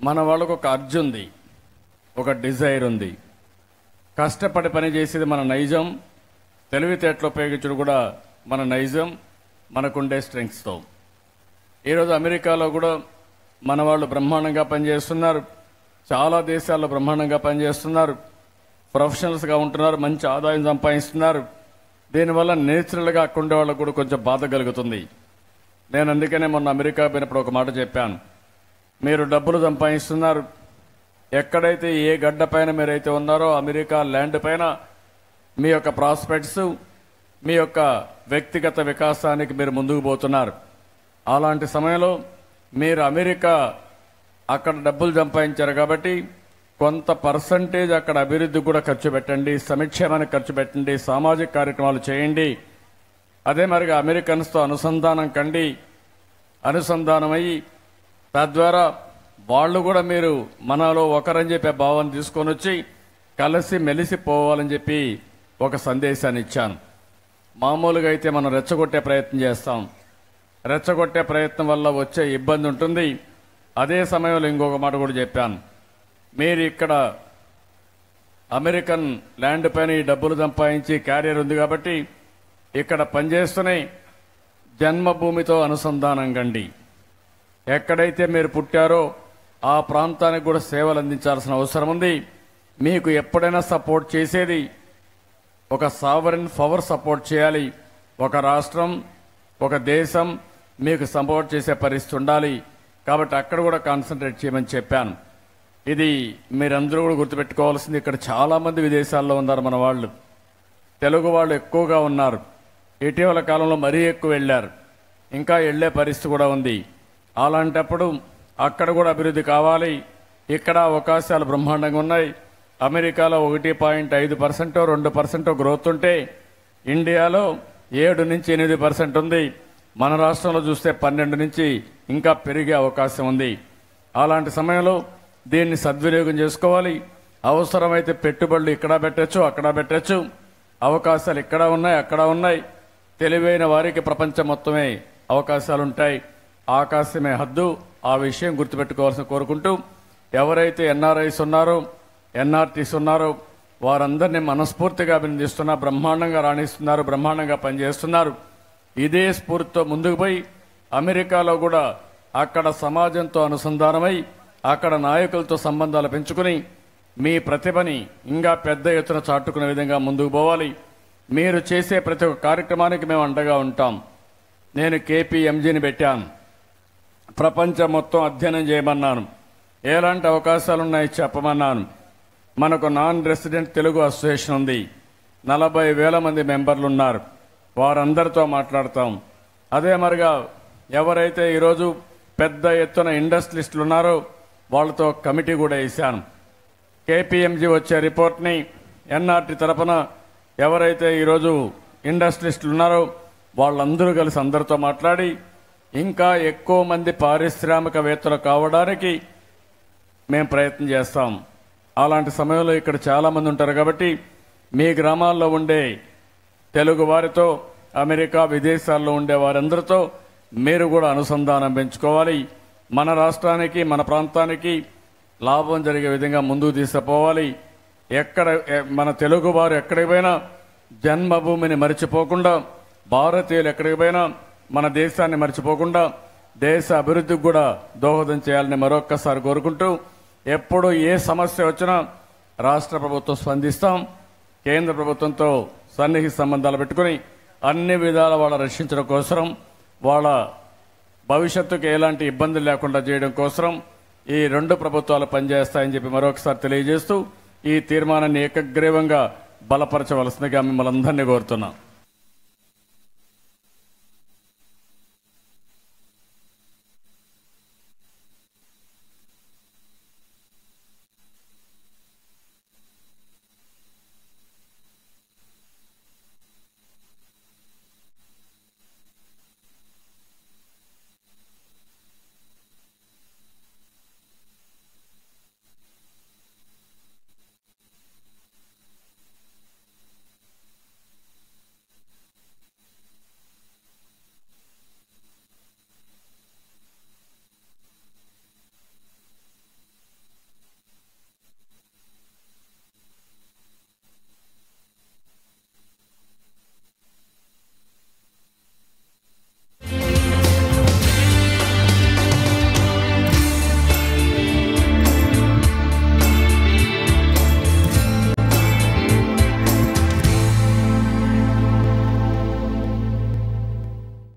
మన వాళ్ళకు ఒక అర్జ్ ఉంది, ఒక డిజైర్ ఉంది. కష్టపడి పని చేసేది మన నైజం, తెలివితేటలు ఉపయోగించడం కూడా మన నైజం, మనకుండే స్ట్రెంగ్స్తో. ఈరోజు అమెరికాలో కూడా మన వాళ్ళు బ్రహ్మాండంగా పనిచేస్తున్నారు, చాలా దేశాల్లో బ్రహ్మాండంగా పనిచేస్తున్నారు, ప్రొఫెషనల్స్గా ఉంటున్నారు, మంచి ఆదాయం సంపాదిస్తున్నారు. దీనివల్ల నేచురల్గా అక్కడ ఉండే వాళ్ళకు కూడా కొంచెం బాధ కలుగుతుంది. నేను అందుకనే మొన్న అమెరికా పోయినప్పుడు ఒక మాట చెప్పాను, మీరు డబ్బులు సంపాదిస్తున్నారు, ఎక్కడైతే ఏ గడ్డ పైన మీరైతే ఉన్నారో అమెరికా ల్యాండ్ పైన మీ యొక్క ప్రాస్పెక్ట్స్, మీ యొక్క వ్యక్తిగత వికాసానికి మీరు ముందుకు పోతున్నారు. అలాంటి సమయంలో మీరు అమెరికా అక్కడ డబ్బులు సంపాదించారు కాబట్టి కొంత పర్సంటేజ్ అక్కడ అభివృద్ధి కూడా ఖర్చు పెట్టండి, సంక్షేమానికి ఖర్చు పెట్టండి, సామాజిక కార్యక్రమాలు చేయండి. అదే మరిగా అమెరికన్స్తో అనుసంధానం కండి, అనుసంధానమయ్యి తద్వారా వాళ్ళు కూడా మీరు మనలో ఒకరని చెప్పే భావాన్ని తీసుకొని వచ్చి కలిసి మెలిసిపోవాలని చెప్పి ఒక సందేశాన్ని ఇచ్చాను. మామూలుగా అయితే మనం రెచ్చగొట్టే ప్రయత్నం చేస్తాం, రెచ్చగొట్టే ప్రయత్నం వల్ల వచ్చే ఇబ్బంది ఉంటుంది. అదే సమయంలో ఇంకొక మాట కూడా చెప్పాను, మీరు ఇక్కడ అమెరికన్ ల్యాండ్ పైన ఈ డబ్బులు సంపాదించి క్యారియర్ ఉంది కాబట్టి ఇక్కడ పనిచేస్తూనే జన్మభూమితో అనుసంధానం కండి. ఎక్కడైతే మీరు పుట్టారో ఆ ప్రాంతానికి కూడా సేవలు అందించాల్సిన అవసరం ఉంది. మీకు ఎప్పుడైనా సపోర్ట్ చేసేది ఒక సావరిన్ పవర్ సపోర్ట్ చేయాలి. ఒక రాష్ట్రం, ఒక దేశం మీకు సపోర్ట్ చేసే పరిస్థితి ఉండాలి. కాబట్టి అక్కడ కూడా కాన్సన్ట్రేట్ చేయమని చెప్పాను. ఇది మీరందరూ కూడా గుర్తుపెట్టుకోవాల్సింది. ఇక్కడ చాలా మంది విదేశాల్లో ఉన్నారు మన వాళ్ళు, తెలుగు వాళ్ళు ఎక్కువగా ఉన్నారు. ఇటీవల కాలంలో మరీ ఎక్కువ వెళ్లారు, ఇంకా వెళ్లే పరిస్థితి కూడా ఉంది. అలాంటప్పుడు అక్కడ కూడా అభివృద్ధి కావాలి. ఇక్కడ అవకాశాలు బ్రహ్మాండంగా ఉన్నాయి. అమెరికాలో 1.5% 2% గ్రోత్ ఉంటే ఇండియాలో 7 నుంచి 8% ఉంది. మన రాష్ట్రంలో చూస్తే 12 నుంచి ఇంకా పెరిగే అవకాశం ఉంది. అలాంటి సమయంలో దీన్ని సద్వినియోగం చేసుకోవాలి. అవసరమైతే పెట్టుబడులు ఇక్కడ పెట్టచ్చు, అక్కడ పెట్టచ్చు. అవకాశాలు ఇక్కడ ఉన్నాయి, అక్కడ ఉన్నాయి. తెలివైన వారికి ప్రపంచం మొత్తమే అవకాశాలుంటాయి. ఆకాశమే హద్దు. ఆ విషయం గుర్తుపెట్టుకోవాల్సిన కోరుకుంటూ, ఎవరైతే ఎన్ఆర్ఐస్ ఉన్నారో, ఎన్ఆర్టీస్ ఉన్నారో వారందరినీ మనస్ఫూర్తిగా అభినందిస్తున్నా. బ్రహ్మాండంగా రాణిస్తున్నారు, బ్రహ్మాండంగా పనిచేస్తున్నారు. ఇదే స్ఫూర్తితో ముందుకు పోయి అమెరికాలో కూడా అక్కడ సమాజంతో అనుసంధానమై అక్కడ నాయకులతో సంబంధాలు పెంచుకుని మీ ప్రతిభని ఇంకా పెద్ద ఎత్తున చాటుకునే విధంగా ముందుకు పోవాలి. మీరు చేసే ప్రతి ఒక్క కార్యక్రమానికి మేము అండగా ఉంటాం. నేను KPMGని పెట్టాను, ప్రపంచం మొత్తం అధ్యయనం చేయమన్నాను, ఎలాంటి అవకాశాలున్నాయి చెప్పమన్నాను. మనకు నాన్ రెసిడెంట్ తెలుగు అసోసియేషన్ ఉంది, 40,000 మంది మెంబర్లు ఉన్నారు. వారందరితో మాట్లాడతాం. అదే మరిగా ఎవరైతే ఈరోజు పెద్ద ఎత్తున ఇండస్ట్రియలిస్టులు ఉన్నారో వాళ్ళతో కమిటీ కూడా వేశాను. KPMG వచ్చే రిపోర్ట్ని NRT తరపున ఎవరైతే ఈరోజు ఇండస్ట్రియలిస్టులు ఉన్నారో వాళ్ళందరూ కలిసి అందరితో మాట్లాడి ఇంకా ఎక్కువ మంది పారిశ్రామికవేత్తలు కావడానికి మేము ప్రయత్నం చేస్తాం. అలాంటి సమయంలో ఇక్కడ చాలా మంది ఉంటారు కాబట్టి మీ గ్రామాల్లో ఉండే తెలుగు వారితో, అమెరికా విదేశాల్లో ఉండే వారందరితో మీరు కూడా అనుసంధానం పెంచుకోవాలి. మన రాష్ట్రానికి, మన ప్రాంతానికి లాభం జరిగే విధంగా ముందుకు తీసుకుపోవాలి. ఎక్కడ మన తెలుగు వారు ఎక్కడికి పోయినా జన్మభూమిని మర్చిపోకుండా, భారతీయులు ఎక్కడికి పోయినా మన దేశాన్ని మర్చిపోకుండా దేశ అభివృద్ధికి కూడా దోహదం చేయాలని మరొక్కసారి కోరుకుంటూ, ఎప్పుడు ఏ సమస్య వచ్చినా రాష్ట్ర ప్రభుత్వం స్పందిస్తాం. కేంద్ర ప్రభుత్వంతో సన్నిహిత సంబంధాలు పెట్టుకుని అన్ని విధాల వాళ్ళ రక్షించడం కోసం, వాళ్ళ భవిష్యత్తుకు ఎలాంటి ఇబ్బందులు లేకుండా చేయడం కోసం ఈ 2 ప్రభుత్వాలు పనిచేస్తాయని చెప్పి మరొకసారి తెలియజేస్తూ ఈ తీర్మానాన్ని ఏకగ్రీవంగా బలపరచవలసిందిగా మిమ్మల్ని అందరినీ కోరుతున్నాం.